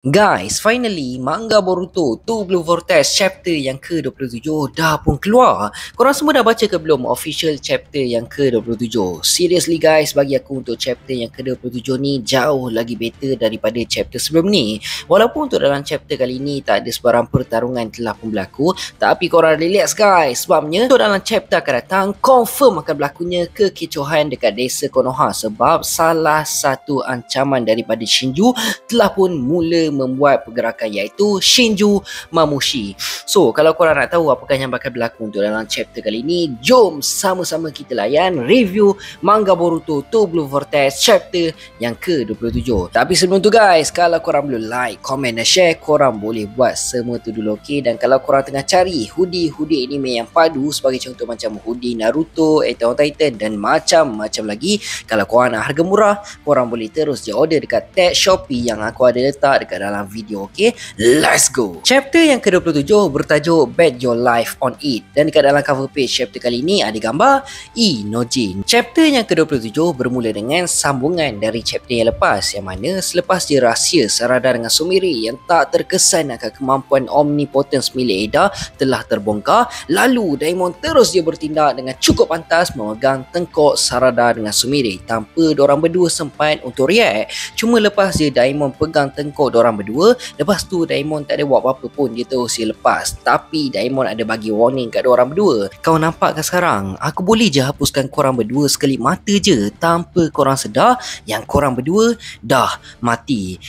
Guys, finally manga Boruto Two Blue Vortex chapter yang ke-27 dah pun keluar. Korang semua dah baca ke belum official chapter yang ke-27? Seriously guys, bagi aku untuk chapter yang ke-27 ni jauh lagi better daripada chapter sebelum ni. Walaupun untuk dalam chapter kali ni tak ada sebarang pertarungan telah pun berlaku, tapi korang relax guys, sebabnya untuk dalam chapter akan datang confirm akan berlakunya kekecohan dekat desa Konoha sebab salah satu ancaman daripada Shinju telah pun mula membuat pergerakan iaitu Shinju Mamushi. So, kalau korang nak tahu apakah yang bakal berlaku untuk dalam chapter kali ni, jom sama-sama kita layan review manga Boruto Two Blue Vortex chapter yang ke-27. Tapi sebelum tu guys, kalau korang belum like, comment dan share, korang boleh buat semua tu dulu, okay? Dan kalau korang tengah cari hoodie anime yang padu sebagai contoh macam hoodie Naruto, Attack on Titan dan macam-macam lagi, kalau korang nak harga murah, korang boleh terus je order dekat tag Shopee yang aku ada letak dekat dalam video, okay? Let's go! Chapter yang ke-27 bertajuk Bet Your Life on It, dan dekat dalam cover page chapter kali ni ada gambar Inojin. Chapter yang ke-27 bermula dengan sambungan dari chapter yang lepas, yang mana selepas dia rahsia Sarada dengan Sumire yang tak terkesan akan kemampuan omnipotence milik Eda telah terbongkar, lalu Daimon terus dia bertindak dengan cukup pantas memegang tengkok Sarada dengan Sumire tanpa dorang berdua sempat untuk react. Cuma lepas je Daimon pegang tengkok dorang berdua, lepas tu Daimon tak ada buat apa-apa pun, dia terus dia lepas. Tapi Daimon ada bagi warning kat dorang berdua. Kau nampak kan sekarang? Aku boleh je hapuskan korang berdua sekali mata je tanpa korang sedar yang korang berdua dah mati.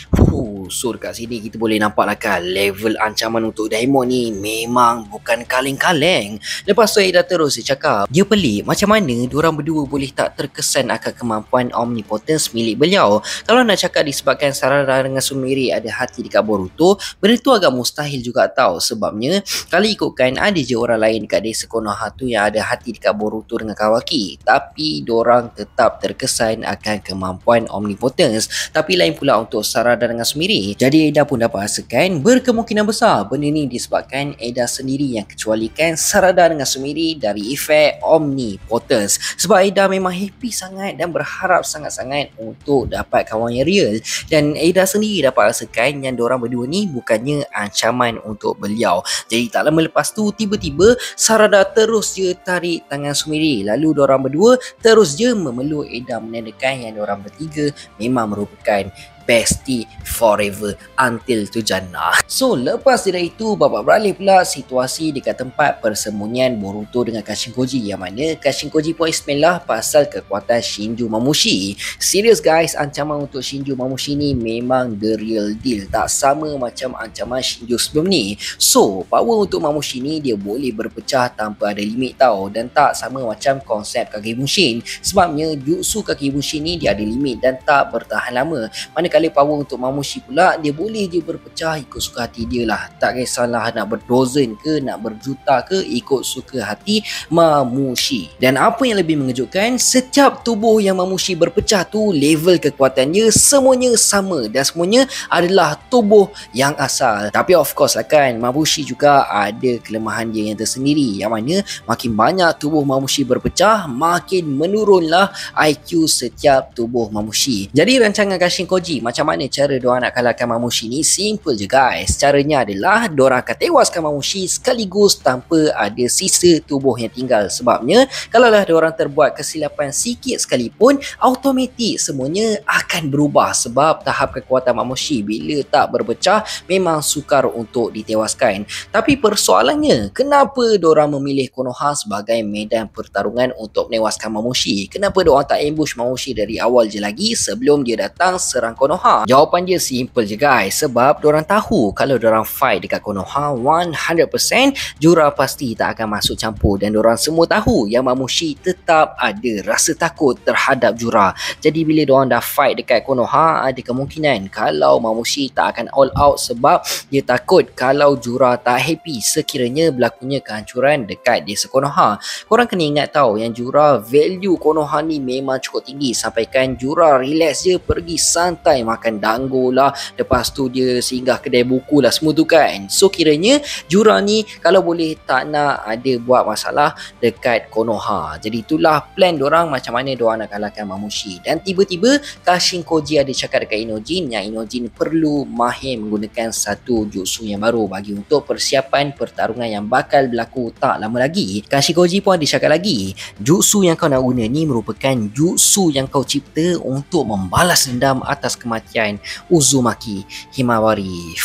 So dekat sini kita boleh nampak lah kan level ancaman untuk Daimon ni memang bukan kaleng-kaleng. Lepas tu Eda terus dia cakap, dia pelik macam mana diorang berdua boleh tak terkesan akan kemampuan omnipotence milik beliau. Kalau nak cakap disebabkan Sarada dengan Sumire ada hati dekat Boruto, benda tu agak mustahil juga tau. Sebabnya kalau ikutkan ada je orang lain dekat desa Konoha tu yang ada hati dekat Boruto dengan Kawaki, tapi diorang tetap terkesan akan kemampuan omnipotence. Tapi lain pula untuk Sarada dengan Sumire. Jadi Eda pun dapat rasakan berkemungkinan besar benda ni disebabkan Eda sendiri yang kecualikan Sarada dengan Sumire dari efek omnipotence. Sebab Eda memang happy sangat dan berharap sangat-sangat untuk dapat kawan yang real. Dan Eda sendiri dapat rasakan yang diorang berdua ni bukannya ancaman untuk beliau. Jadi tak lama lepas tu tiba-tiba Sarada terus je tarik tangan Sumire, lalu diorang berdua terus je memeluk Eda, menandakan yang diorang bertiga memang merupakan bestie forever until to Jannah. So lepas dari itu babak beralih pula situasi dekat tempat persembunyian Boruto dengan Kashinkoji, yang mana Kashinkoji pun ismillah pasal kekuatan Shinju Mamushi. Serius guys, ancaman untuk Shinju Mamushi ni memang the real deal, tak sama macam ancaman Shinju sebelum ni. So power untuk Mamushi ni dia boleh berpecah tanpa ada limit tau, dan tak sama macam konsep Kagemushin. Sebabnya jutsu Kagemushin ni dia ada limit dan tak bertahan lama. Manakala power untuk Mamushi pula dia boleh je berpecah ikut suka hati dia lah. Tak kisahlah nak berdozen ke nak berjuta ke, ikut suka hati Mamushi. Dan apa yang lebih mengejutkan, setiap tubuh yang Mamushi berpecah tu level kekuatannya semuanya sama dan semuanya adalah tubuh yang asal. Tapi of course lah kan, Mamushi juga ada kelemahan dia yang tersendiri, yang mana makin banyak tubuh Mamushi berpecah, makin menurunlah IQ setiap tubuh Mamushi. Jadi rancangan Kashinkoji macam mana cara diorang nak kalahkan Mamushi ni simple je guys. Caranya adalah diorang akan tewaskan Mamushi sekaligus tanpa ada sisa tubuh yang tinggal. Sebabnya kalaulah diorang terbuat kesilapan sikit sekalipun, automatik semuanya akan berubah. Sebab tahap kekuatan Mamushi bila tak berpecah memang sukar untuk ditewaskan. Tapi persoalannya, kenapa diorang memilih Konoha sebagai medan pertarungan untuk menewaskan Mamushi? Kenapa diorang tak ambush Mamushi dari awal je lagi sebelum dia datang serang Konoha? Jawapan dia simple je guys, sebab diorang tahu kalau diorang fight dekat Konoha 100% Jura pasti tak akan masuk campur, dan diorang semua tahu yang Mamushi tetap ada rasa takut terhadap Jura. Jadi bila diorang dah fight dekat Konoha, ada kemungkinan kalau Mamushi tak akan all out sebab dia takut kalau Jura tak happy sekiranya berlakunya kehancuran dekat desa Konoha. Korang kena ingat tau yang Jura value Konoha ni memang cukup tinggi, sampaikan Jura relax je pergi santai ramai makan dango lah, lepas tu dia singgah kedai buku lah semua tu kan. So kiranya jurang ni kalau boleh tak nak ada buat masalah dekat Konoha. Jadi itulah plan diorang macam mana diorang nak kalahkan Mamushi. Dan tiba-tiba Kashinkoji ada cakap dekat Inojin yang Inojin perlu mahir menggunakan satu jutsu yang baru bagi untuk persiapan pertarungan yang bakal berlaku tak lama lagi. Kashinkoji pun ada cakap lagi, jutsu yang kau nak guna ni merupakan jutsu yang kau cipta untuk membalas dendam atas kematian Uzumaki Himawari.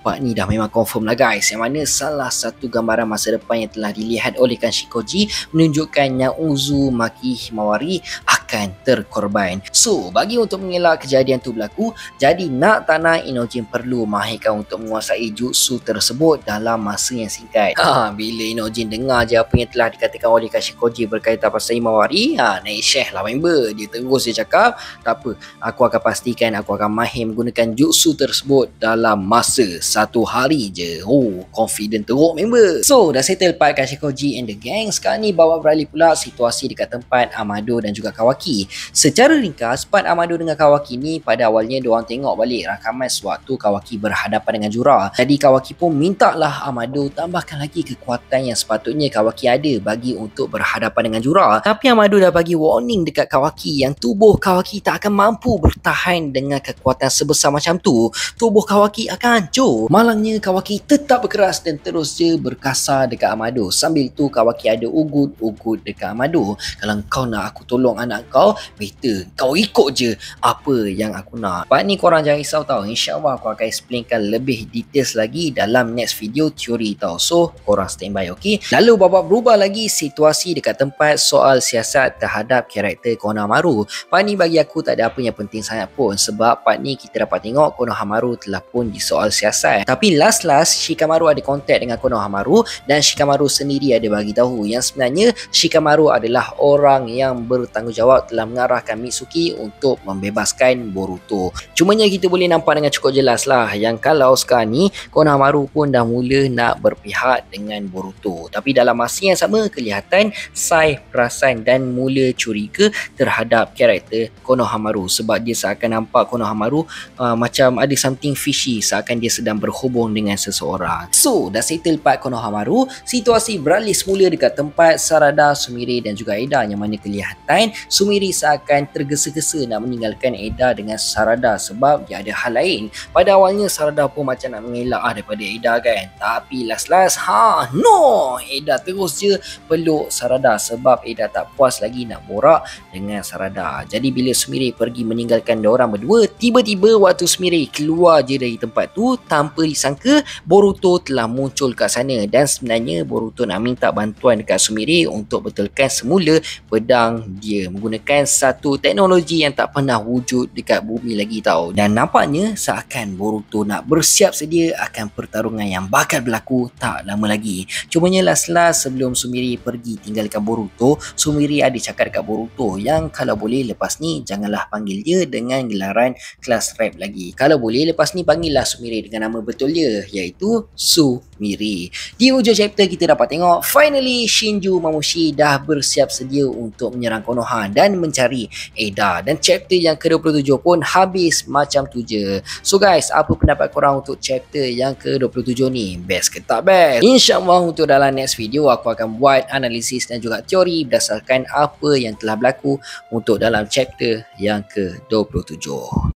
Part ni dah memang confirm lah guys, yang mana salah satu gambaran masa depan yang telah dilihat oleh Kashinkoji menunjukkan yang Uzumaki Himawari akan terkorban. So bagi untuk mengelak kejadian tu berlaku, jadi nak tak nak Inojin perlu mahirkan untuk menguasai jutsu tersebut dalam masa yang singkat. Bila Inojin dengar je apa yang telah dikatakan oleh Kashinkoji berkaitan pasal Himawari, naik syeh lah member. Dia terus dia cakap, tak apa, aku akan pastikan aku akan mahir menggunakan jutsu tersebut dalam masa 1 hari je. Confident teruk member. So dah settle part Kashinkoji and the gang. Sekarang ni bawa beralih pula situasi dekat tempat Amado dan juga Kawaki. Secara ringkas, part Amado dengan Kawaki ni pada awalnya diorang tengok balik rakaman sewaktu Kawaki berhadapan dengan Jura. Jadi Kawaki pun minta lah Amado tambahkan lagi kekuatan yang sepatutnya Kawaki ada bagi untuk berhadapan dengan Jura. Tapi Amado dah bagi warning dekat Kawaki yang tubuh Kawaki tak akan mampu bertahan dengan kekuatan sebesar macam tu. Tubuh Kawaki akan hancur. Malangnya Kawaki tetap berkeras dan terus je berkasar dekat Amado. Sambil tu Kawaki ada ugut-ugut dekat Amado. Kalau kau nak aku tolong anak kau, better kau ikut je apa yang aku nak. Part ni korang jangan risau tau. InsyaAllah aku akan explainkan lebih details lagi dalam next video teori tau. So korang standby, okay? Lalu babak berubah lagi situasi dekat tempat soal siasat terhadap karakter Konohamaru. Part ni bagi aku tak ada apa yang penting sangat pun, sebab part ni kita dapat tengok Konohamaru telah pun di soal siasat. Tapi last Shikamaru ada kontak dengan Konohamaru dan Shikamaru sendiri ada bagi tahu yang sebenarnya Shikamaru adalah orang yang bertanggungjawab telah mengarahkan Mitsuki untuk membebaskan Boruto. Cumanya kita boleh nampak dengan cukup jelas lah yang kalau sekarang ni Konohamaru pun dah mula nak berpihak dengan Boruto. Tapi dalam masa yang sama kelihatan Sai perasan dan mula curiga terhadap karakter Konohamaru, sebab dia seakan nampak Konohamaru macam ada something fishy, seakan dia sedang berhubung dengan seseorang. So dah settle part Konohamaru, situasi beralih semula dekat tempat Sarada, Sumire dan juga Eda, yang mana kelihatan Sumire seakan tergesa-gesa nak meninggalkan Eda dengan Sarada sebab dia ada hal lain. Pada awalnya Sarada pun macam nak mengelak daripada Eda kan, tapi last no, Eda terus je peluk Sarada sebab Eda tak puas lagi nak borak dengan Sarada. Jadi bila Sumire pergi meninggalkan diorang berdua, tiba-tiba waktu Sumire keluar je dari tempat tu, tanpa disangka Boruto telah muncul kat sana. Dan sebenarnya Boruto nak minta bantuan dekat Sumire untuk betulkan semula pedang dia menggunakan satu teknologi yang tak pernah wujud dekat bumi lagi tau. Dan nampaknya seakan Boruto nak bersiap sedia akan pertarungan yang bakal berlaku tak lama lagi. Cumanya last sebelum Sumire pergi tinggalkan Boruto, Sumire ada cakap dekat Boruto yang kalau boleh lepas ni janganlah panggil dia dengan gelaran kelas rap lagi. Kalau boleh lepas ni panggillah Sumire dengan nama betul dia, iaitu Sumire. Di hujung chapter kita dapat tengok finally Shinju Mamushi dah bersiap sedia untuk menyerang Konoha dan mencari Eda. Dan chapter yang ke-27 pun habis macam tu je. So guys, apa pendapat korang untuk chapter yang ke-27 ni? Best ke tak best? InsyaAllah untuk dalam next video aku akan buat analisis dan juga teori berdasarkan apa yang telah berlaku untuk dalam chapter yang ke-27.